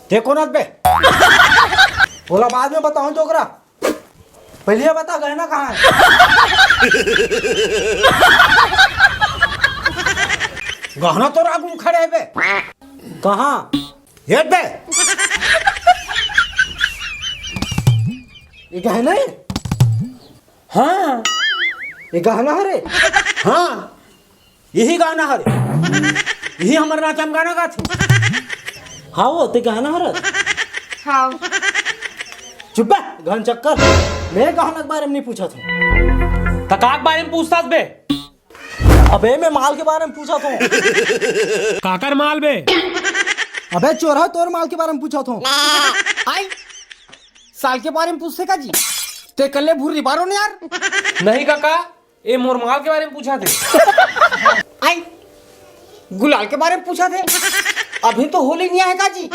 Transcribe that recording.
देखो ना बे, बोला बाद में बताऊं जोकरा, पहले ये बता गहना कहाँ है? गहना तो रागू खड़े है बे, कहाँ? ये बे, ये गहना है? हाँ, ये गहना है रे? हाँ, यही गाना है रे, यही हमारे नाच हम गाना गाते। हाँ वो ते गहना है रे? हाँ चुप है घन चक्कर, मैं गहना के बारे में नहीं पूछा था। तकाक बारे में पूछतास बे। अबे मैं माल के बारे में पूछा था। काकर माल बे। अबे चोरा तोर माल के बारे में पूछा था। आई साल के बारे में पूछते का जी, ते कल्ले भूरी बारो ने यार। नहीं काका, ये मोर माल के बारे में पूछा थे। आई गुलाल के बारे में पूछा थे, अभी तो होली नहीं आएगा जी।